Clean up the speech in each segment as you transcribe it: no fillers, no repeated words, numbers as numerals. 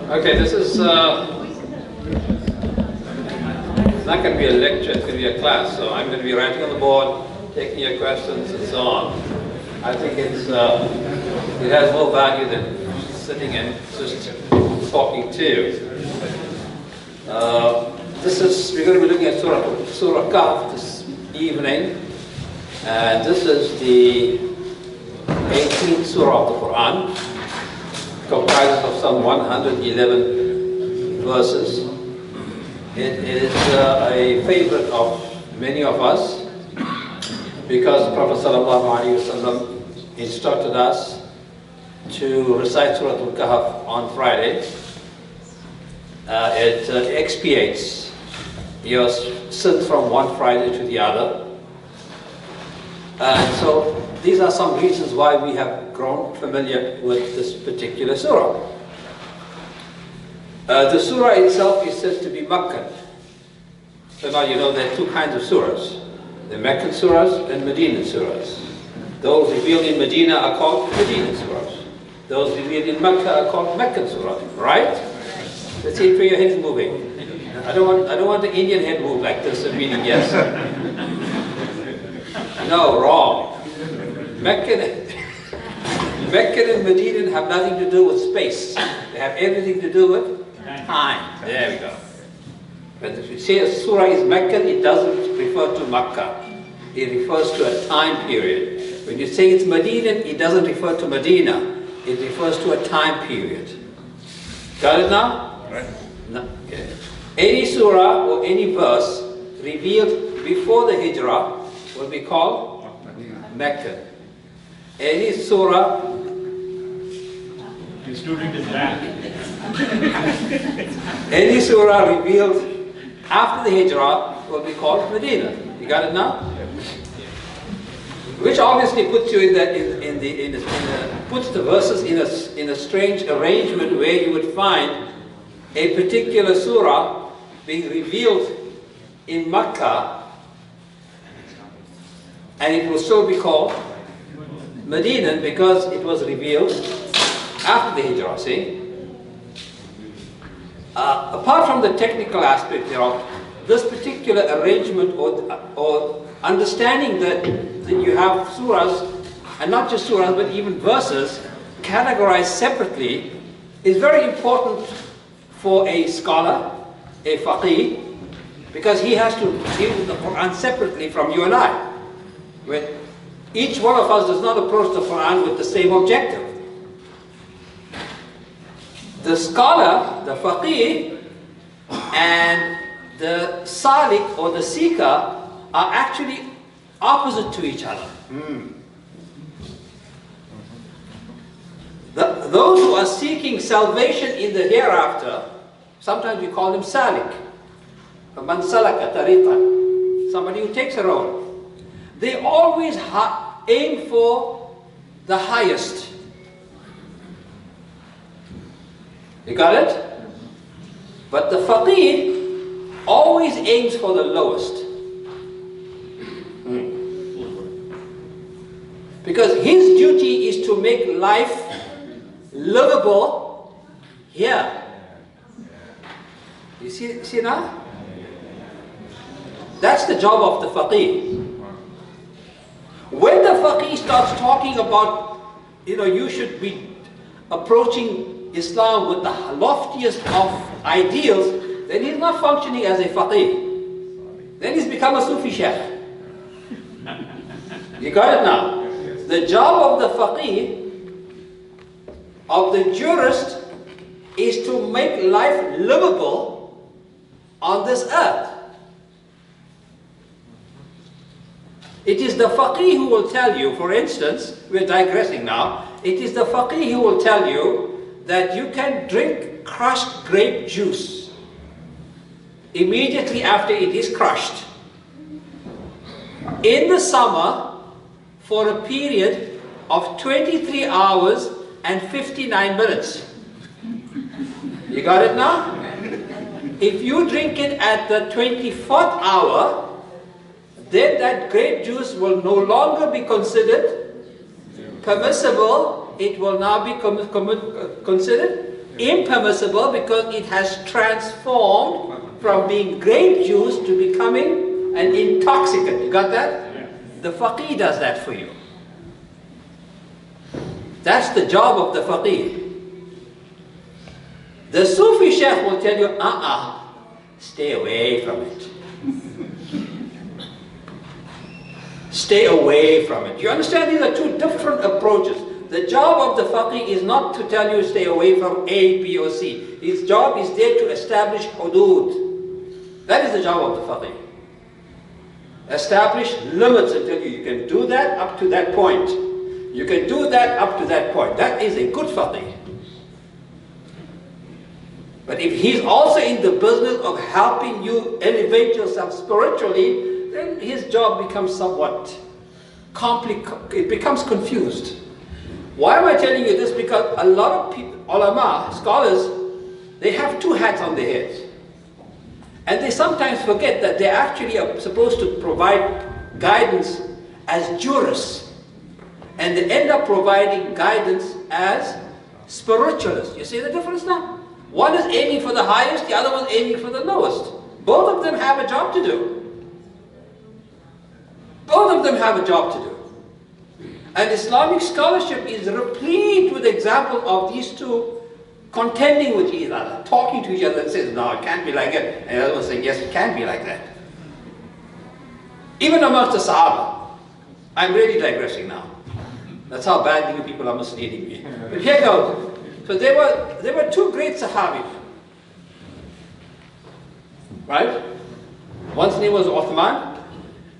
Okay, this is not going to be a lecture, it's going to be a class. So I'm going to be writing on the board, taking your questions and so on. I think it has more value than sitting and just talking to you. We're going to be looking at Surah Kahf this evening. And this is the 18th Surah of the Quran. Comprises of some 111 verses. It is a favorite of many of us because the Prophet ﷺ instructed us to recite Surah Al-Kahf on Friday. It expiates your sins from one Friday to the other. And so these are some reasons why we have grown familiar with this particular surah. The surah itself is said to be Meccan. So now you know there are two kinds of surahs. The Meccan surahs and Medinan surahs. Those revealed in Medina are called Medinan surahs. Those revealed in Mecca are called Meccan surahs, right? Let's see if your head is moving. I don't want the Indian head move like this, meaning yes. No, wrong. Meccan and Medinan have nothing to do with space. They have everything to do with time. There we go. But if you say a surah is Meccan, it doesn't refer to Makkah. It refers to a time period. When you say it's Medinan, it doesn't refer to Medina. It refers to a time period. Got it now? Right. No. Okay. Any surah or any verse revealed before the Hijrah will be called Meccan. Any surah, the student is back. any surah revealed after the Hijrah will be called Medina. You got it now? Which obviously puts you puts the verses in a strange arrangement where you would find a particular surah being revealed in Makkah, and it will still be called Medinan because it was revealed after the Hijrah, see? Apart from the technical aspect thereof, this particular arrangement or understanding that you have surahs, and not just surahs but even verses, categorized separately is very important for a scholar, a faqih, because he has to deal with the Quran separately from you and I. When each one of us does not approach the Quran with the same objective. The scholar, the faqih, and the salik or the seeker are actually opposite to each other. Those who are seeking salvation in the hereafter, sometimes we call them salik. Man salaka tariqan, somebody who takes a road. They always aim for the highest. You got it? But the faqih always aims for the lowest. Because his duty is to make life livable here. You see now? That's the job of the faqih. When the faqih starts talking about, you should be approaching Islam with the loftiest of ideals, then he's not functioning as a faqih. Then he's become a Sufi sheikh. You got it now? The job of the faqih, of the jurist, is to make life livable on this earth. It is the faqih who will tell you, for instance, we're digressing now, it is the faqih who will tell you that you can drink crushed grape juice immediately after it is crushed in the summer for a period of 23 hours and 59 minutes. You got it now? If you drink it at the 24th hour, then that grape juice will no longer be considered permissible. It will now be considered impermissible because it has transformed from being grape juice to becoming an intoxicant. You got that? Yeah. The faqih does that for you. That's the job of the faqih. The Sufi sheikh will tell you, stay away from it. Stay away from it. You understand, these are two different approaches. The job of the faqih is not to tell you stay away from A, B or C. His job is there to establish hudud. That is the job of the faqih. Establish limits and tell you can do that up to that point. You can do that up to that point. That is a good faqih. But if he's also in the business of helping you elevate yourself spiritually, then his job becomes somewhat complicated. It becomes confused. Why am I telling you this? Because a lot of people, ulama, scholars, they have two hats on their heads. And they sometimes forget that they actually are supposed to provide guidance as jurists. And they end up providing guidance as spiritualists. You see the difference now? One is aiming for the highest, the other one's aiming for the lowest. Both of them have a job to do. Both of them have a job to do. And Islamic scholarship is replete with examples of these two contending with each other, talking to each other and says, no, it can't be like it. And the other one saying, yes, it can be like that. Even amongst the Sahaba. I'm really digressing now. That's how badly you people are misleading me. But here goes. So there were two great Sahabis. Right? One's name was Uthman,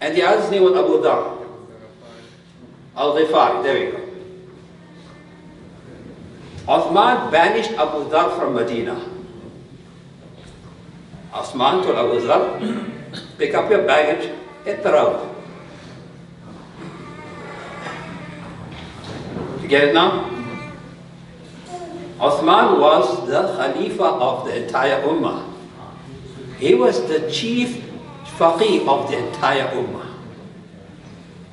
and the other's name was Abu Dhar. Al-Ghifari, there we go. Uthman banished Abu Dhar from Medina. Uthman told Abu Dhar, pick up your baggage, hit the road. You get it now? Uthman was the Khalifa of the entire Ummah. He was the chief faqih of the entire Ummah.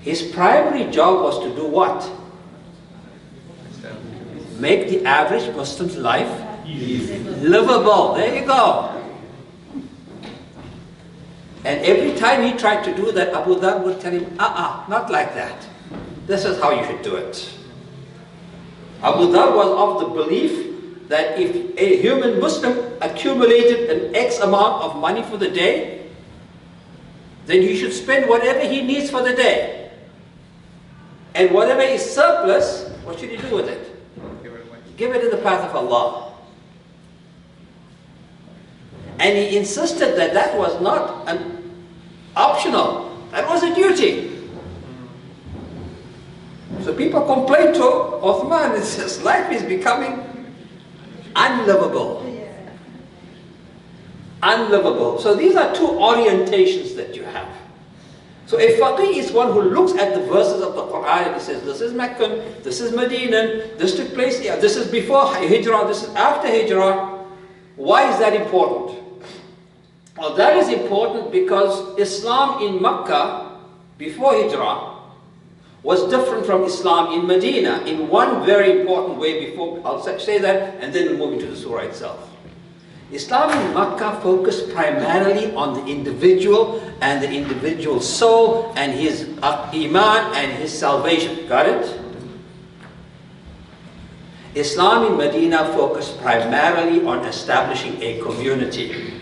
His primary job was to do what? Make the average Muslim's life livable. There you go. And every time he tried to do that, Abu Dhar would tell him, not like that. This is how you should do it. Abu Dhar was of the belief that if a human Muslim accumulated an X amount of money for the day, then he should spend whatever he needs for the day. And whatever is surplus, what should he do with it? Give it in the path of Allah. And he insisted that that was not an optional, that was a duty. So people complain to Uthman, his life is becoming unlivable. Unlivable. So these are two orientations that you have. So a faqih is one who looks at the verses of the Quran and he says, this is Meccan, this is Medinan, this took place here, this is before Hijrah, this is after Hijrah. Why is that important? Well, that is important because Islam in Makkah, before Hijrah, was different from Islam in Medina in one very important way. Before I'll say that, and then we'll move into the surah itself. Islam in Makkah focused primarily on the individual and the individual soul and his iman and his salvation. Got it? Islam in Medina focused primarily on establishing a community.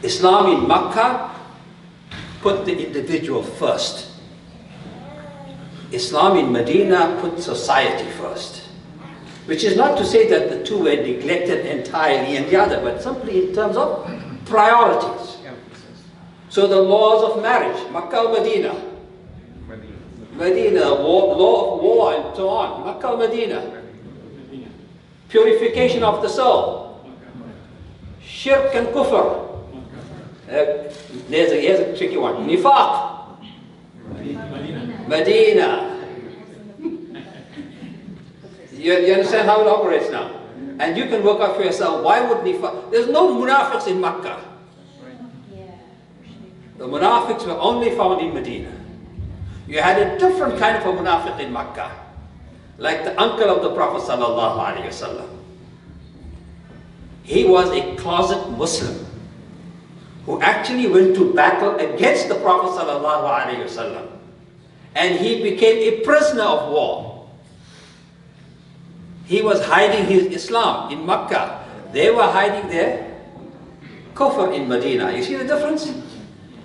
Islam in Makkah put the individual first. Islam in Medina put society first. Which is not to say that the two were neglected entirely in the other, but simply in terms of priorities. So the laws of marriage, Makkah Medina. Medina, law of war and so on, Makkah Medina. Purification of the soul. Shirk and kufr. Here's a tricky one. Nifaq. Medina. You understand how it operates now? And you can work out for yourself, why would nifaq? There's no munafiqs in Makkah. The munafiqs were only found in Medina. You had a different kind of a munafiq in Makkah. Like the uncle of the Prophet sallallahu alaihi wasallam. He was a closet Muslim who actually went to battle against the Prophet ﷺ, and he became a prisoner of war. He was hiding his Islam in Mecca. They were hiding their kufr in Medina. You see the difference?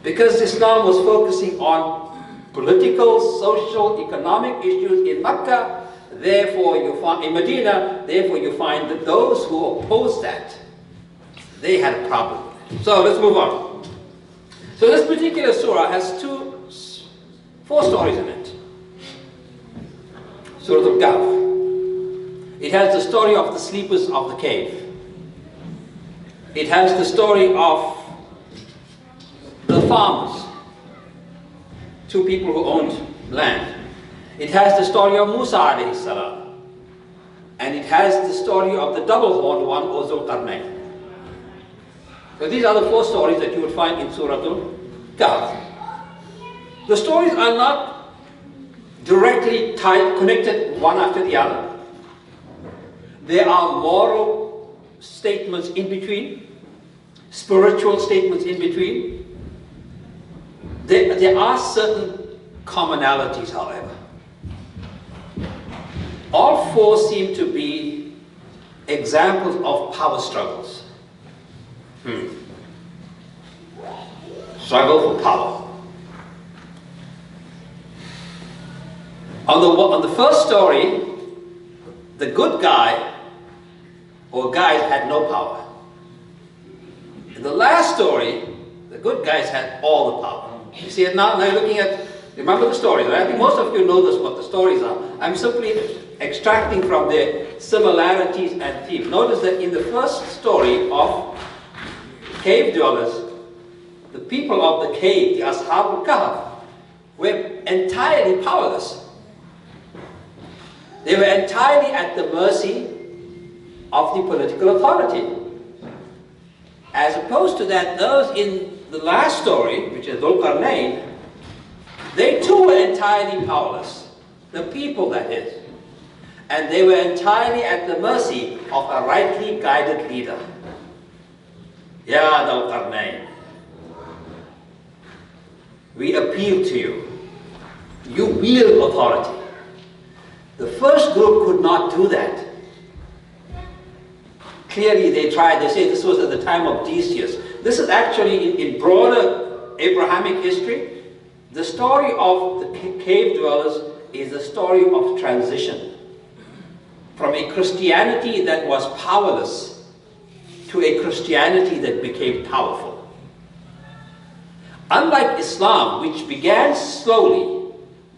Because Islam was focusing on political, social, economic issues in Mecca, therefore you find in Medina, therefore you find that those who opposed that, they had a problem. So let's move on. So this particular surah has four stories in it. Surah Al-Kahf. It has the story of the sleepers of the cave. It has the story of the farmers, two people who owned land. It has the story of Musa alayhi salam. And it has the story of the double-horned one, Zulqarnain. So these are the four stories that you would find in Surah Al-Kahf. The stories are not directly tied, connected one after the other. There are moral statements in between, spiritual statements in between. There are certain commonalities, however. All four seem to be examples of power struggles. Struggle for power. On the first story, the good guy or guys had no power. In the last story, the good guys had all the power. You see it now? Now you're looking at, remember the stories, right? I think most of you know this, what the stories are. I'm simply extracting from their similarities and themes. Notice that in the first story of cave dwellers, the people of the cave, the Ashab al-Kahf, were entirely powerless. They were entirely at the mercy of the political authority. As opposed to that, those in the last story, which is Zulqarnain, they too were entirely powerless. The people, that is. And they were entirely at the mercy of a rightly guided leader. Ya Zulqarnain, we appeal to you. You wield authority. The first group could not do that. Clearly they tried. They say this was at the time of Decius. This is actually in broader Abrahamic history. The story of the cave dwellers is a story of transition from a Christianity that was powerless to a Christianity that became powerful. Unlike Islam, which began slowly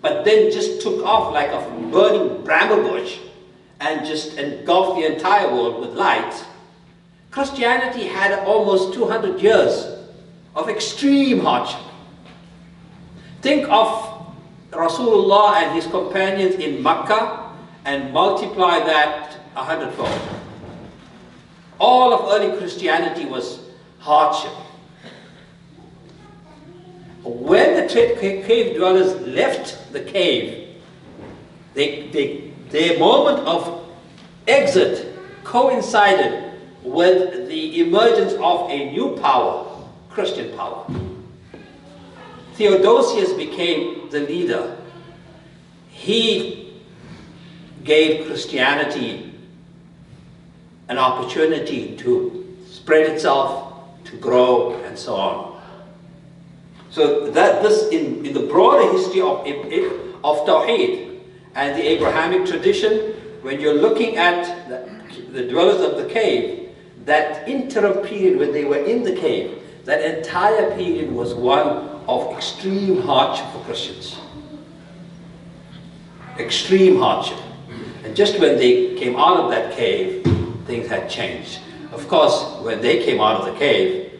but then just took off like a burning bramble bush and just engulfed the entire world with light, Christianity had almost 200 years of extreme hardship. Think of Rasulullah and his companions in Mecca and multiply that 100-fold. All of early Christianity was hardship. When the cave dwellers left the cave, their moment of exit coincided with the emergence of a new power, Christian power. Theodosius became the leader. He gave Christianity an opportunity to spread itself, to grow, and so on. So that this, in the broader history of Tawheed and the Abrahamic tradition, when you're looking at the dwellers of the cave, that interim period when they were in the cave, that entire period was one of extreme hardship for Christians. Extreme hardship. And just when they came out of that cave, things had changed. Of course, when they came out of the cave,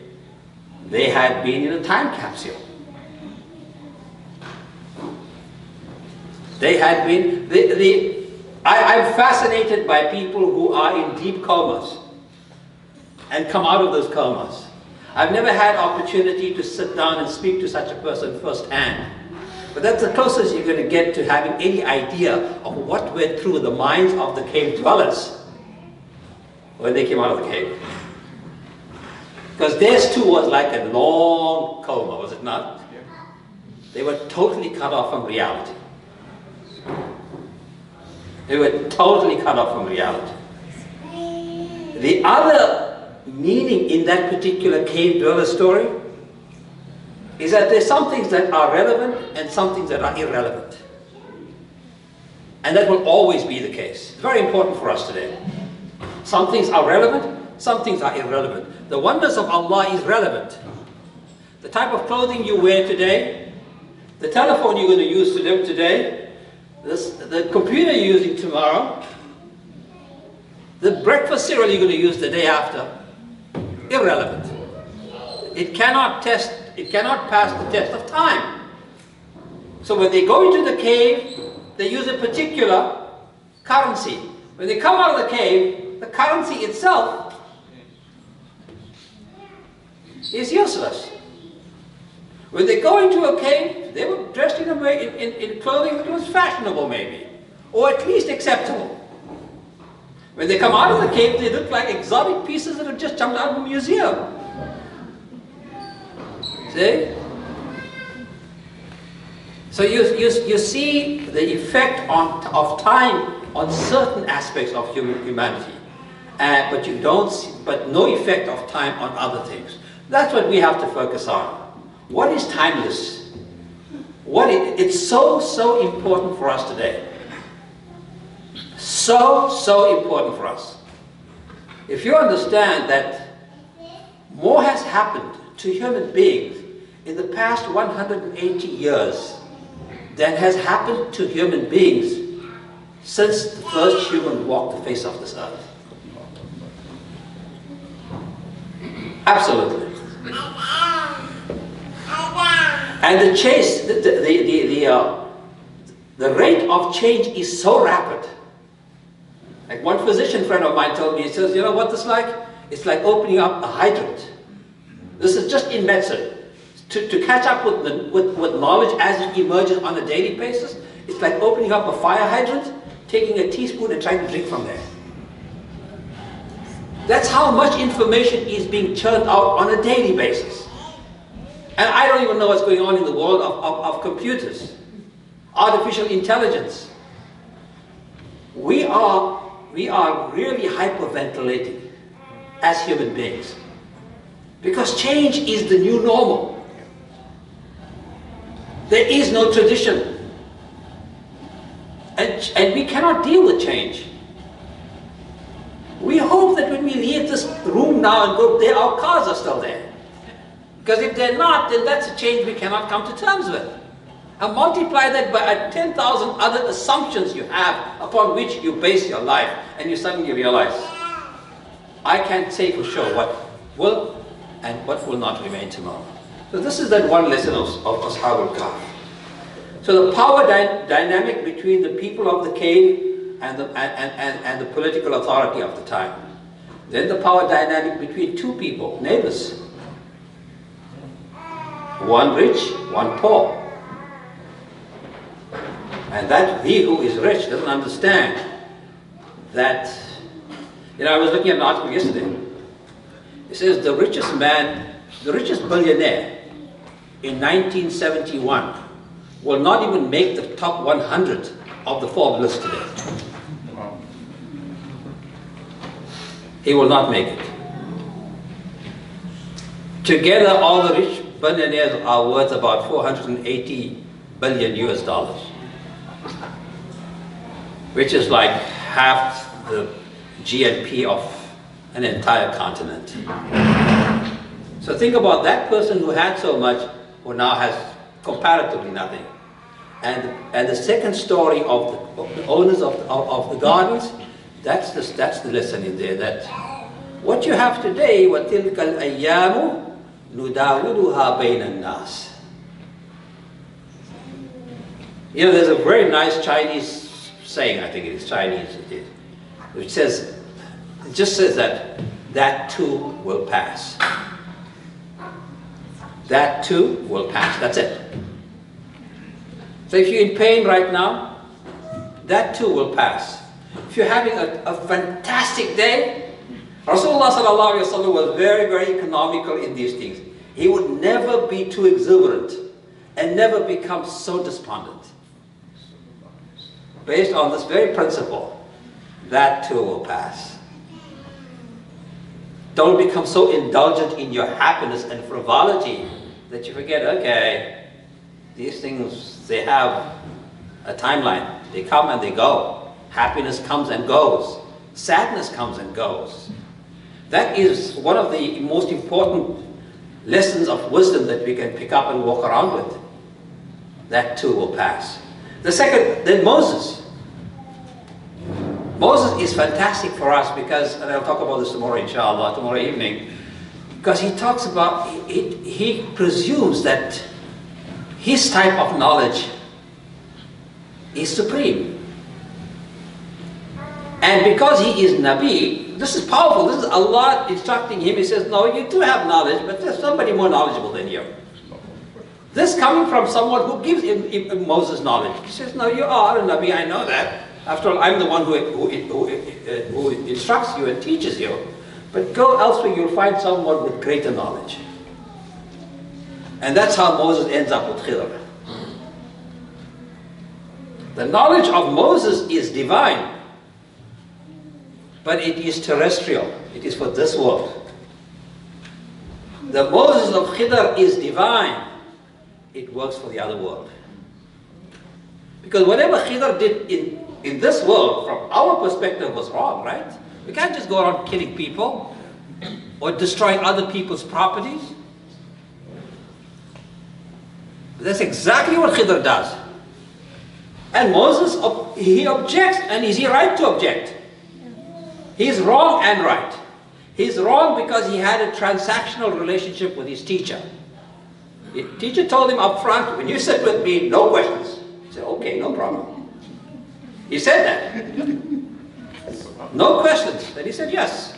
they had been in a time capsule. They had been, I'm fascinated by people who are in deep comas and come out of those comas. I've never had opportunity to sit down and speak to such a person firsthand. But that's the closest you're going to get to having any idea of what went through the minds of the cave dwellers when they came out of the cave. Because theirs too was like a long coma, was it not? They were totally cut off from reality. They were totally cut off from reality. The other meaning in that particular cave dweller story is that there's some things that are relevant and some things that are irrelevant. And that will always be the case. It's very important for us today. Some things are relevant, some things are irrelevant. The oneness of Allah is relevant. The type of clothing you wear today, the telephone you're going to use today, the computer you're using tomorrow, the breakfast cereal you're going to use the day after, irrelevant. It cannot pass the test of time. So when they go into the cave, they use a particular currency. When they come out of the cave, the currency itself is useless. When they go into a cave, they were dressed in clothing that was fashionable maybe, or at least acceptable. When they come out of the cave, they look like exotic pieces that have just jumped out of a museum. See? So you see the effect of time on certain aspects of humanity, but no effect of time on other things. That's what we have to focus on. What is timeless? It's so important for us today. So important for us. If you understand that more has happened to human beings in the past 180 years than has happened to human beings since the first human walked the face of this earth. Absolutely. And the rate of change is so rapid. Like one physician friend of mine told me, he says, you know what this is like? It's like opening up a hydrant. This is just in medicine. To catch up with knowledge as it emerges on a daily basis, it's like opening up a fire hydrant, taking a teaspoon and trying to drink from there. That's how much information is being churned out on a daily basis. And I don't even know what's going on in the world of computers, artificial intelligence. We are really hyperventilating as human beings because change is the new normal. There is no tradition, and we cannot deal with change. We hope that when we leave this room now and go there, our cars are still there. Because if they're not, then that's a change we cannot come to terms with. And multiply that by 10,000 other assumptions you have upon which you base your life, and you suddenly realize, I can't say for sure what will and what will not remain tomorrow. So this is that one lesson of Ashab al-Kahf. So the power dynamic between the people of the cave and the political authority of the time. Then the power dynamic between two people, neighbors. One rich, one poor. And that he who is rich doesn't understand that, I was looking at an article yesterday. It says the richest billionaire in 1971 will not even make the top 100 of the Forbes list today. He will not make it. Together, all the rich billionaires are worth about 480 billion US dollars, which is like half the GNP of an entire continent. So think about that person who had so much, who now has comparatively nothing. And the second story of the owners of the gardens, that's the lesson in there, that what you have today, وَتِلْكَ الْأَيَّامُ نُدَاوِلُهَا بَيْنَ النَّاسِ. There's a very nice Chinese saying, I think it is Chinese, which says, it just says that too will pass. That too will pass, that's it. So if you're in pain right now, that too will pass. If you're having a fantastic day, Rasulullah sallallahu alaihi wasallam was very, very economical in these things. He would never be too exuberant and never become so despondent. Based on this very principle, that too will pass. Don't become so indulgent in your happiness and frivolity that you forget, okay, these things, they have a timeline. They come and they go. Happiness comes and goes. Sadness comes and goes. That is one of the most important lessons of wisdom that we can pick up and walk around with. That too will pass. The second, then Moses. Moses is fantastic for us because, and I'll talk about this tomorrow inshallah, tomorrow evening, because he talks about, he presumes that his type of knowledge is supreme. And because he is Nabi, this is powerful, this is Allah instructing him. He says, no, you do have knowledge, but there's somebody more knowledgeable than you. This coming from someone who gives him Moses knowledge. He says, no, you are a Nabi, I know that. After all, I'm the one who instructs you and teaches you. But go elsewhere, you'll find someone with greater knowledge. And that's how Moses ends up with Khidr. The knowledge of Moses is divine, but it is terrestrial. It is for this world. The Moses of Khidr is divine. It works for the other world. Because whatever Khidr did in this world, from our perspective, was wrong, right? We can't just go around killing people or destroying other people's properties. But that's exactly what Khidr does. And Moses, he objects, and is he right to object? He's wrong and right. He's wrong because he had a transactional relationship with his teacher. The teacher told him up front, when you sit with me, no questions. He said, okay, no problem. He said that. No questions. Then he said, yes.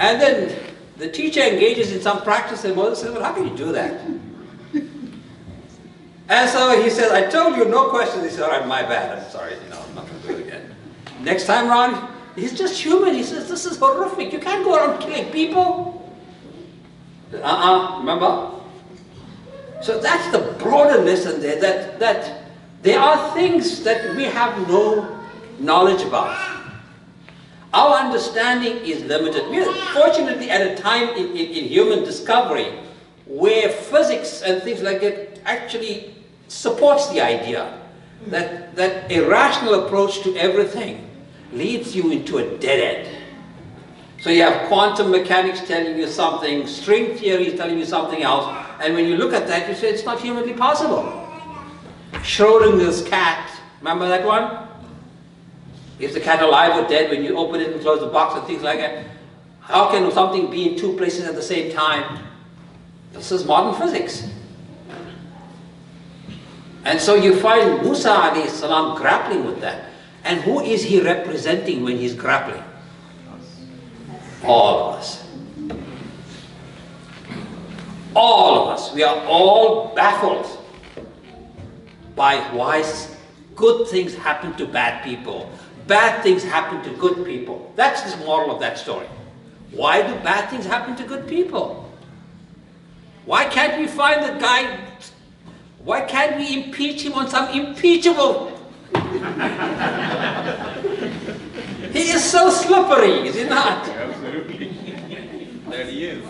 And then the teacher engages in some practice, and Moses says, well, how can you do that? And so he says, I told you no questions. He said, all right, my bad. I'm sorry, I'm not going to do it again. Next time around, he's just human. He says, this is horrific. You can't go around killing people. Remember? So that's the broader lesson there, that there are things that we have no knowledge about. Our understanding is limited. We are fortunately at a time in human discovery where physics and things like that actually supports the idea that a rational approach to everything leads you into a dead end. So you have quantum mechanics telling you something, string theory is telling you something else, and when you look at that, you say it's not humanly possible. Schrodinger's cat, remember that one? Is the cat alive or dead when you open it and close the box and things like that? How can something be in two places at the same time? This is modern physics. And so you find Musa alayhi salam grappling with that. And who is he representing when he's grappling? All of us. All of us. We are all baffled by why good things happen to bad people. Bad things happen to good people. That's the moral of that story. Why do bad things happen to good people? Why can't we find the guy? Why can't we impeach him on some impeachable? He is so slippery, is he not? Absolutely. There he is.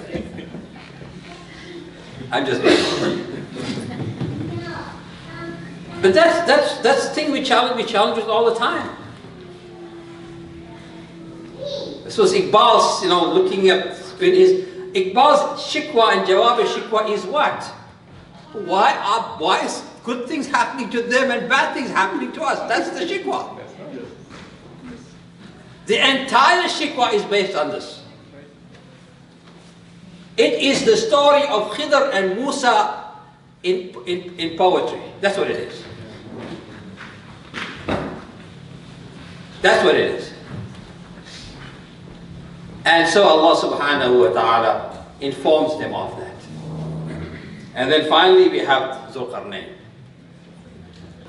I'm just but that's the thing we challenge with all the time. This was Iqbal's, looking at Iqbal's shikwa and jawab shikwa is what? Why is good things happening to them and bad things happening to us? That's the shikwa. The entire shikwa is based on this. It is the story of Khidr and Musa in poetry. That's what it is. That's what it is. And so Allah subhanahu wa ta'ala informs them of that. And then finally we have Zulqarnain.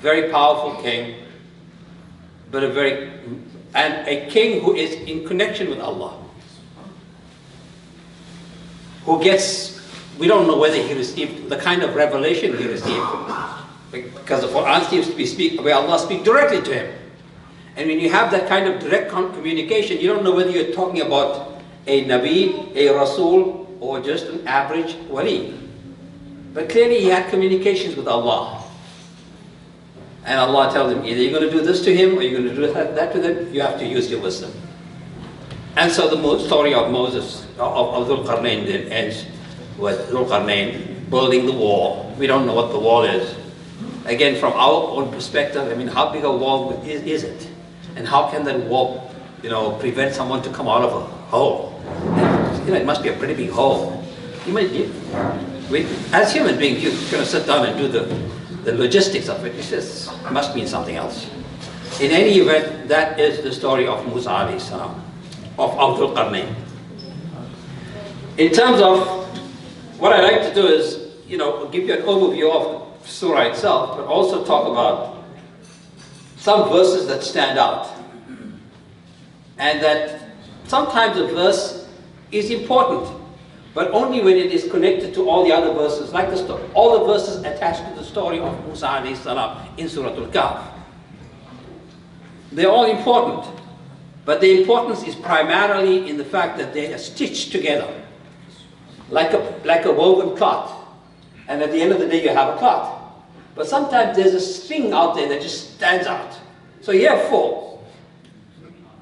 Very powerful king. but and a king who is in connection with Allah, who gets, we don't know whether he received the kind of revelation he received, because the Quran seems to be where Allah speaks directly to him. And when you have that kind of direct communication, you don't know whether you're talking about a Nabi, a Rasul, or just an average wali. But clearly he had communications with Allah. And Allah tells him, either you're going to do this to him, or you're going to do that to them. You have to use your wisdom. And so the story of Moses, of Dhul Qarnayn, then ends with Dhul Qarnayn building the wall. We don't know what the wall is. Again, from our own perspective, I mean, how big a wall is it? And how can that wall, prevent someone to come out of a hole? And, it must be a pretty big hole. As human beings, you're going to sit down and do the logistics of it. It must mean something else. In any event, that is the story of Musa alayhi salam, of Dhul Qarnayn. In terms of what I like to do is, give you an overview of the surah itself, but also talk about some verses that stand out. And that sometimes a verse is important, but only when it is connected to all the other verses, like the story. All the verses attached to the story of Musa alayhi salam in Surah Al-Kahf. They're all important, but the importance is primarily in the fact that they are stitched together, like a woven cloth. And at the end of the day, you have a cloth. But sometimes there's a string out there that just stands out. So you have four.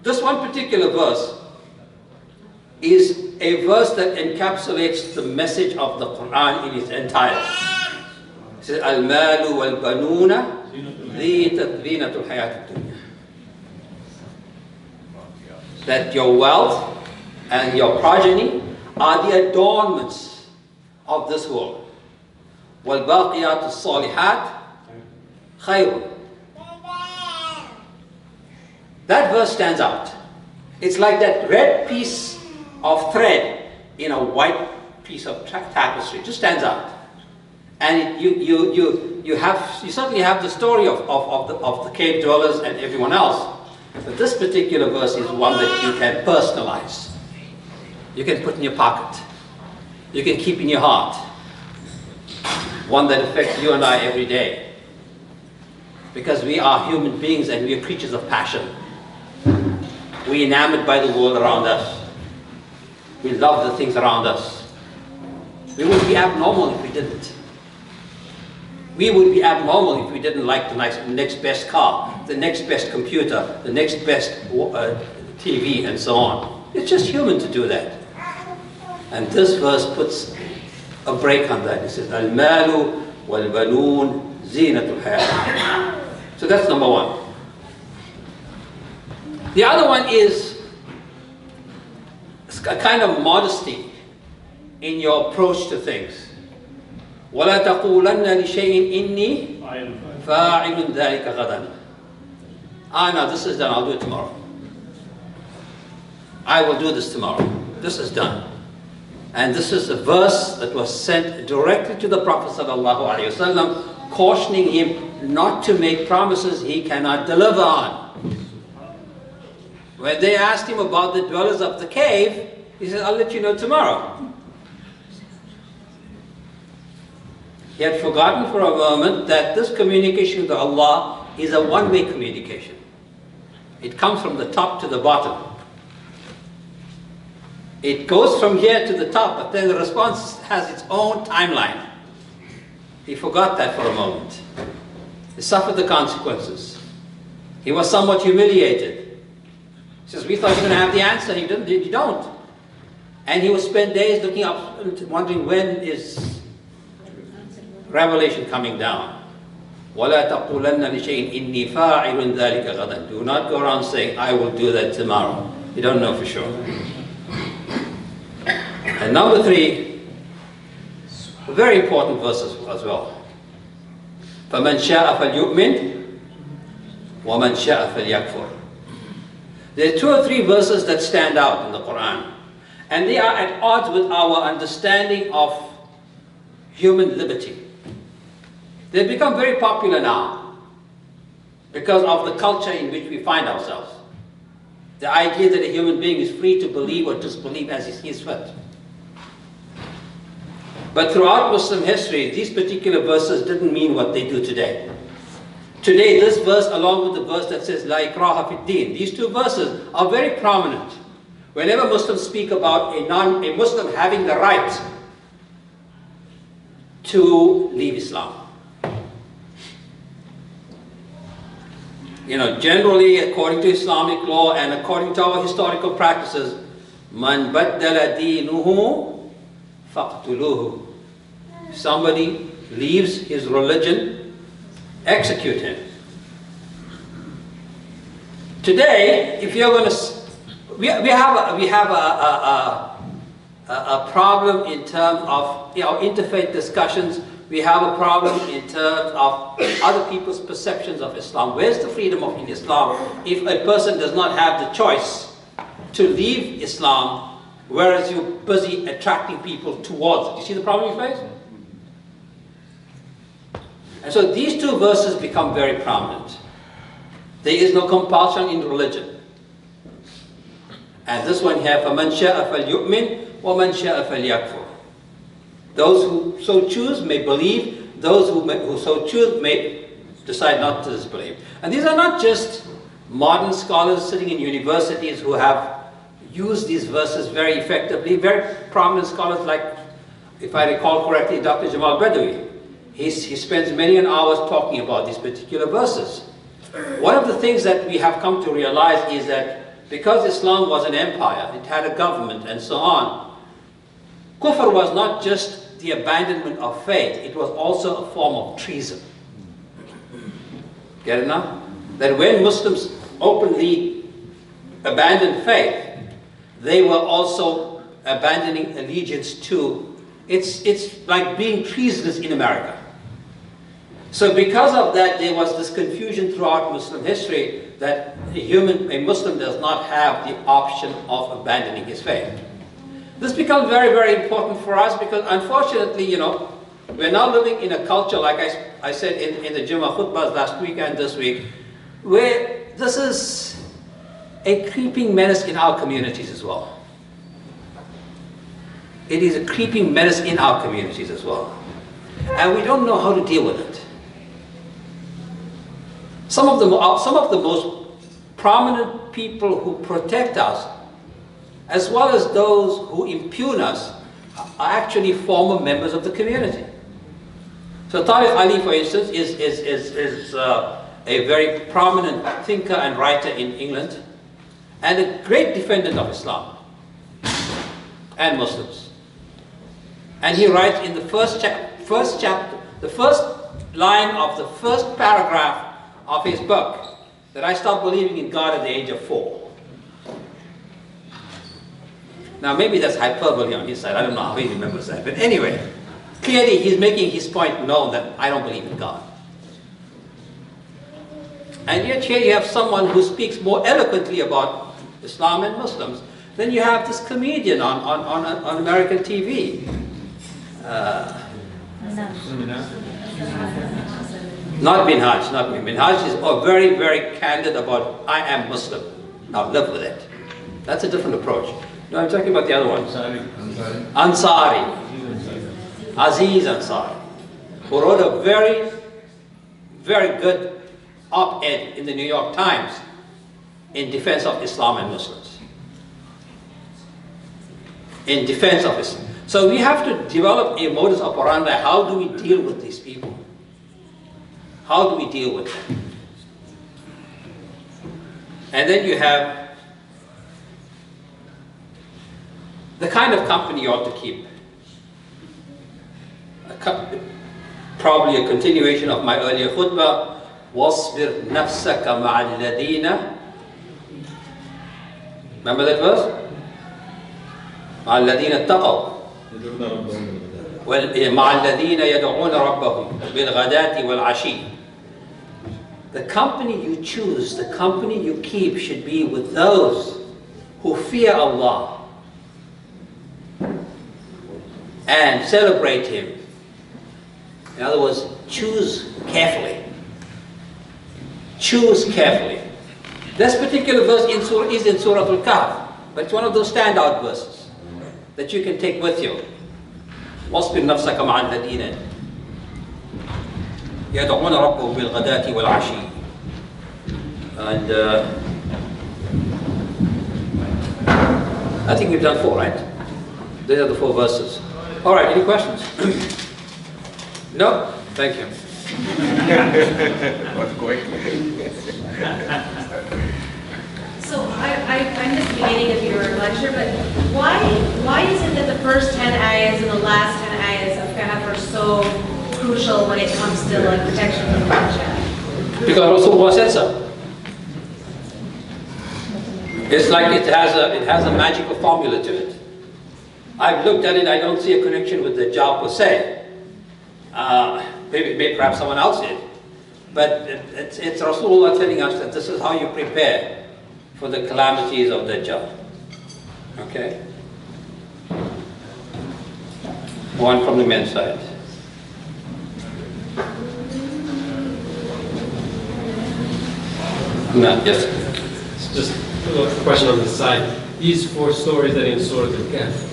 This one particular verse is a verse that encapsulates the message of the Quran in its entirety. It says, Al-malu wal-banuna zinatul hayat dunya. That your wealth and your progeny are the adornments of this world. وَالْبَاقِيَاتُ الصَّالِحَاتِ خَيْرٌ. That verse stands out. It's like that red piece of thread in a white piece of tapestry. It just stands out. And you certainly have the story of the cave dwellers and everyone else. But this particular verse is one that you can personalize. You can put in your pocket. You can keep in your heart. One that affects you and I every day. Because we are human beings and we are creatures of passion. We're enamored by the world around us. We love the things around us. We would be abnormal if we didn't. We would be abnormal if we didn't like the next best car, the next best computer, the next best TV, and so on. It's just human to do that. And this verse puts a break on that. It says, Al-malu wal-banoon zinatul hayat. So that's number one. The other one is a kind of modesty in your approach to things. وَلَا تَقُولَنَّ لِشَيْءٍ إِنِّي فَاعِلٌ ذَلِكَ غَدًا. Now this is done, I'll do it tomorrow. I will do this tomorrow. This is done. And this is a verse that was sent directly to the Prophet ﷺ, cautioning him not to make promises he cannot deliver on. When they asked him about the dwellers of the cave, he said, I'll let you know tomorrow. He had forgotten for a moment that this communication with Allah is a one-way communication. It comes from the top to the bottom. It goes from here to the top, but then the response has its own timeline. He forgot that for a moment. He suffered the consequences. He was somewhat humiliated. He says, we thought you were going to have the answer. You don't. And he would spend days looking up, wondering when is revelation coming down. وَلَا تَقُولَنَّ لِشَيْءٍ إِنِّي فَاعِلٌ ذَلِكَ غَدًا. Do not go around saying, I will do that tomorrow. You don't know for sure. And number three, a very important verse as well. فَمَنْ شَاءَ فَلْيُؤْمِنْ وَمَنْ شَاءَ فَلْيَكْفُرْ. There are two or three verses that stand out in the Quran. And they are at odds with our understanding of human liberty. They've become very popular now. because of the culture in which we find ourselves. The idea that a human being is free to believe or disbelieve as he sees fit. But throughout Muslim history, these particular verses didn't mean what they do today. Today, this verse, along with the verse that says, La ikraha fid din, these two verses are very prominent. Whenever Muslims speak about a Muslim having the right to leave Islam. You know, generally, according to Islamic law and according to our historical practices, Man baddala deenuhu faqtuluhu. If somebody leaves his religion, execute him. Today, if you're going to, we have a problem in terms of interfaith discussions. We have a problem in terms of other people's perceptions of Islam. Where's the freedom in Islam if a person does not have the choice to leave Islam, whereas you're busy attracting people towards it? You see the problem you face? And so these two verses become very prominent. There is no compulsion in religion. And this one here, فَمَنْ شَاءَ فَلْيُؤْمِنْ وَمَنْ شَاءَ فَلْيَكْفُرْ. Those who so choose may believe, those who so choose may decide not to disbelieve. And these are not just modern scholars sitting in universities who have used these verses very effectively. Very prominent scholars like, if I recall correctly, Dr. Jamal Badawi. He spends many hours talking about these particular verses. One of the things that we have come to realize is that because Islam was an empire, it had a government and so on, kufr was not just the abandonment of faith, it was also a form of treason. Get it now? That when Muslims openly abandoned faith, they were also abandoning allegiance to, it's like being treasonous in America. So because of that, there was this confusion throughout Muslim history that a Muslim does not have the option of abandoning his faith. This becomes very, very important for us because unfortunately, you know, we're now living in a culture, like I said in the Jummah khutbahs last week and this week, where this is a creeping menace in our communities as well. It is a creeping menace in our communities as well. And we don't know how to deal with it. Some of the most prominent people who protect us, as well as those who impugn us, are actually former members of the community. So Tariq Ali, for instance, is a very prominent thinker and writer in England, and a great defendant of Islam and Muslims. And he writes in the first chapter, the first line of the first paragraph of his book, that I stopped believing in God at the age of 4. Now maybe that's hyperbole on his side, I don't know how he remembers that, but anyway, clearly he's making his point known that I don't believe in God. And yet here you have someone who speaks more eloquently about Islam and Muslims than you have this comedian on American TV. Not Minhaj, not me. Minhaj is very, very candid about, I am Muslim. Now live with it. That's a different approach. No, I'm talking about the other one. Ansari. Aziz Ansari. Who wrote a very, very good op-ed in the New York Times in defense of Islam and Muslims. In defense of Islam. So we have to develop a modus operandi. How do we deal with these people? How do we deal with them? And then you have the kind of company you ought to keep. Probably a continuation of my earlier khutbah. وَاصْبِرْ نَفْسَكَ مَعَ الَّذِينَ. Remember that verse? مَعَ الَّذِينَ اتَّقَوْا مَعَ الَّذِينَ يَدْعُونَ رَبَّهُمْ بِالْغَدَاةِ وَالْعَشِيِّ. The company you choose, the company you keep should be with those who fear Allah and celebrate Him. In other words, choose carefully. choose carefully. This particular verse is in Surah Al-Kahf, but it's one of those standout verses that you can take with you. وَاصْبِرْ نَفْسَكَ مَعَ الَّذِينَ يَدْعُونَ رَبَّهُمْ بِالْغَدَاةِ وَالْعَشِيِّ. And I think we've done 4, right? These are the 4 verses. All right, any questions? No? Thank you. What's quick? So I missed the beginning of your lecture, but why is it that the first 10 ayahs and the last 10 ayahs of Kahf are so crucial when it comes to like protection from bloodshed? Because Rasulullah said so. It's like it has a magical formula to it. I've looked at it, I don't see a connection with the Dajjal per se. Maybe perhaps someone else did. But it's Rasulullah telling us that this is how you prepare for the calamities of Dajjal. Okay? One from the men's side. No, yes? It's just a question on the side. These 4 stories that in Surah Al-Kahf,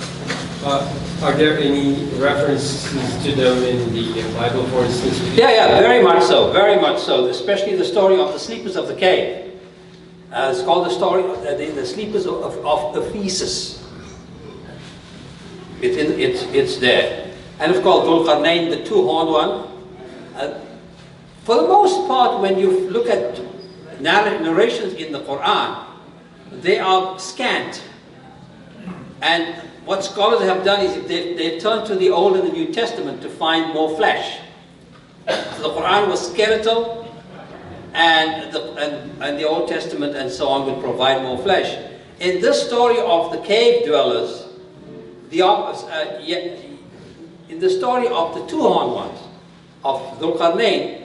are there any references to them in the Bible, for instance? Yeah, very much so, very much so. Especially the story of the sleepers of the cave. It's called the story of the sleepers of Ephesus. It's there. And of course, Dhul Qarnayn, the 2-horned one. For the most part, when you look at narrations in the Quran, they are scant. And what scholars have done is they turned to the Old and the New Testament to find more flesh. So the Quran was skeletal, and the Old Testament and so on would provide more flesh. In this story of the cave dwellers, in the story of the 2-horned ones, of Dhul Qarnayn,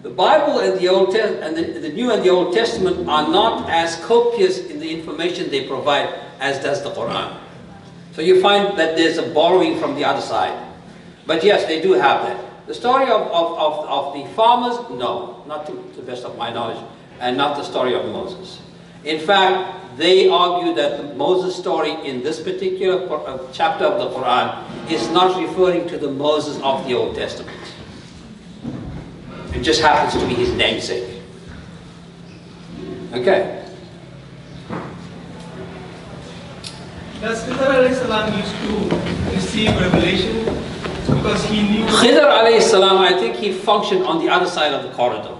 the Bible and the Old and the New and the Old Testament are not as copious in the information they provide as does the Quran. So you find that there's a borrowing from the other side. But yes, they do have that. The story of the farmers, no, not to the best of my knowledge, and not the story of Moses. In fact, they argue that the Moses story in this particular chapter of the Quran is not referring to the Moses of the Old Testament. It just happens to be his namesake. Okay. Does Khidr alayhi salam used to receive revelation because he knew? Khidr alayhi salam, I think he functioned on the other side of the corridor.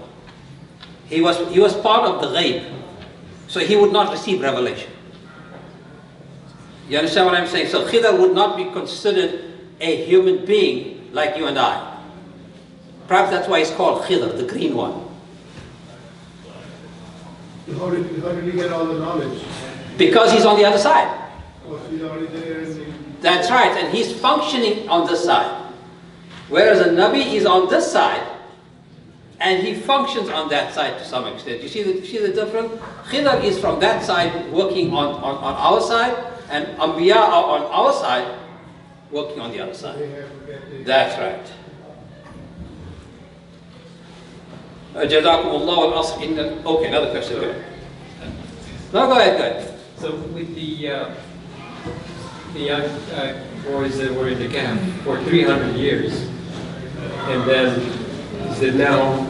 He was part of the ghaib, so he would not receive revelation. You understand what I'm saying? So Khidr would not be considered a human being like you and I. Perhaps that's why he's called Khidr, the green one. How did he get all the knowledge? Because he's on the other side. Oh, he's already there. That's right, and he's functioning on this side. Whereas a Nabi is on this side, and he functions on that side to some extent. You see the difference? Khidr is from that side working on our side, and Anbiya are on our side working on the other side. That's right. Jazakumullah al-asr. Okay, another question. No, go ahead. So with the young boys that were in the camp for 300 years, and then is it now,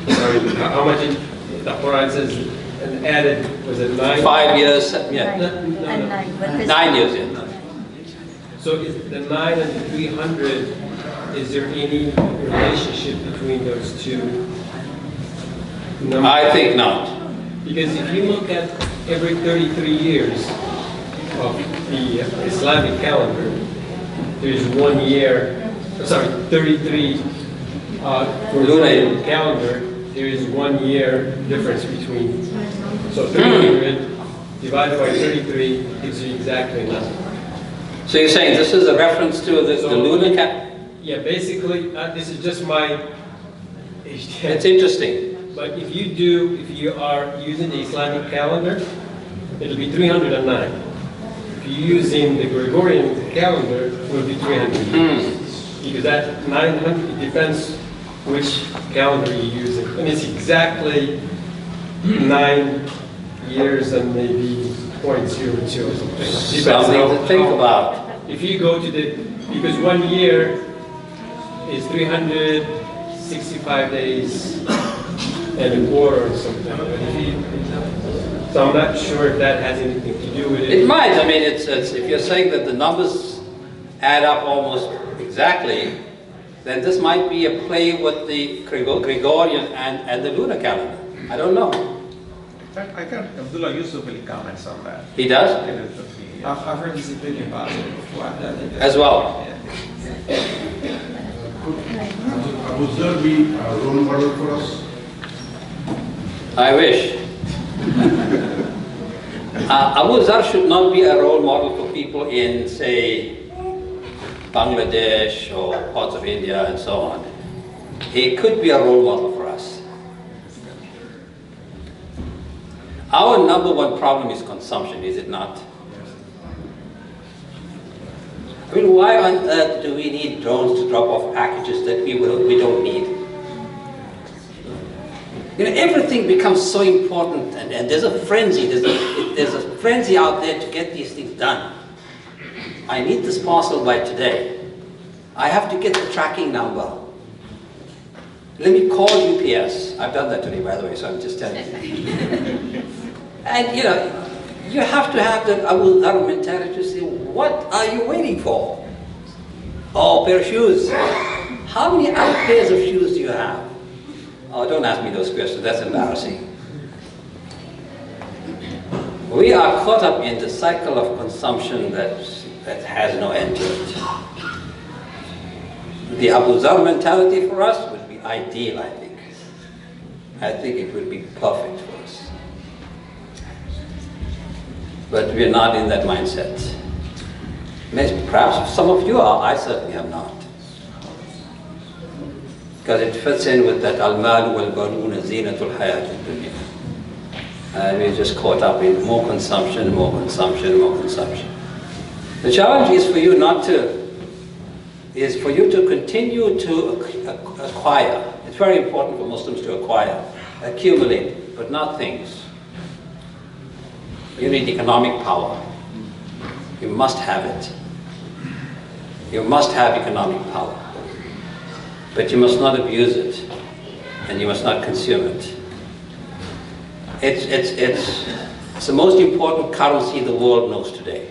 sorry, how much the Quran says, and added, was it 9? 5 years, yeah. And 9 years, yeah. So is the 9 and the 300, is there any relationship between those two numbers? I think not. Because if you look at every 33 years of the Islamic calendar, there's 1 year, 33 for lunar calendar, there is 1 year difference between. So 300 divided by 33 gives you exactly nothing. So you're saying this is a reference to the lunar calendar? Yeah, basically, this is just my. It's interesting. But if you are using the Islamic calendar, it'll be 309. If you're using the Gregorian calendar, it will be 300. Because that 900, it depends which calendar you're using. And it's exactly 9 years and maybe 0.02 or something. Depends Something to think how- about. If you go to the, because 1 year is 365 days and a quarter or something. But if you, so I'm not sure if that has anything to do with It it. might. I mean, it's if you're saying that the numbers add up almost exactly, then this might be a play with the Gregorian and the lunar calendar. I don't know. I got Abdullah Yusuf will comments on that. He does I've heard his opinion about it before. I think as well. Abu Dhar be a role model for us? I wish. Abu Dhar should not be a role model for people in, say, Bangladesh or parts of India and so on. He could be a role model for us. Our number one problem is consumption, is it not? I mean, why on earth do we need drones to drop off packages that we don't need? You know, everything becomes so important, and there's a frenzy. There's a frenzy out there to get these things done. I need this parcel by today. I have to get the tracking number. Let me call UPS. I've done that today, by the way, so I'm just telling you. And you know, you have to have that Abu Dhar mentality to say, what are you waiting for? Oh, pair of shoes. How many other pairs of shoes do you have? Oh, don't ask me those questions, that's embarrassing. We are caught up in the cycle of consumption that has no end to it. The Abu Dhar mentality for us would be ideal, I think. I think it would be perfect for us. But we're not in that mindset. Perhaps some of you are, I certainly am not. Because it fits in with that al-mal wal-banuna zinatul hayat ad-dunya. And we're just caught up in more consumption, more consumption, more consumption. The challenge is for you is for you to continue to acquire. It's very important for Muslims to acquire, accumulate, but not things. You need economic power. You must have it. You must have economic power. But you must not abuse it, and you must not consume it. It's the most important currency the world knows today.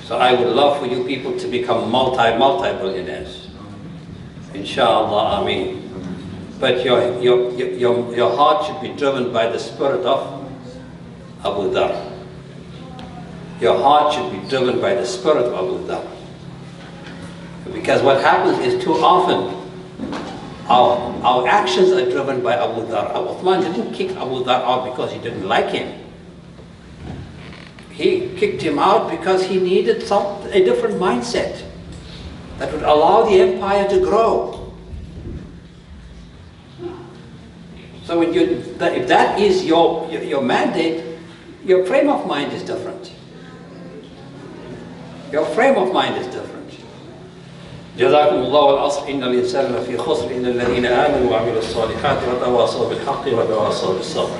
So I would love for you people to become multi-billionaires. Inshallah, Ameen. But your heart should be driven by the spirit of Abu Dhar. Your heart should be driven by the spirit of Abu Dhar. Because what happens is too often our actions are driven by Abu Dhar. Uthman didn't kick Abu Dhar out because he didn't like him. He kicked him out because he needed a different mindset that would allow the empire to grow. So when if that is your mandate, your frame of mind is different. Your frame of mind is different. جزاكم الله والعصر إن الإنسان لفي خسر إلا الذين آمنوا وعملوا الصالحات وتواصوا بالحق وتواصوا بالصبر.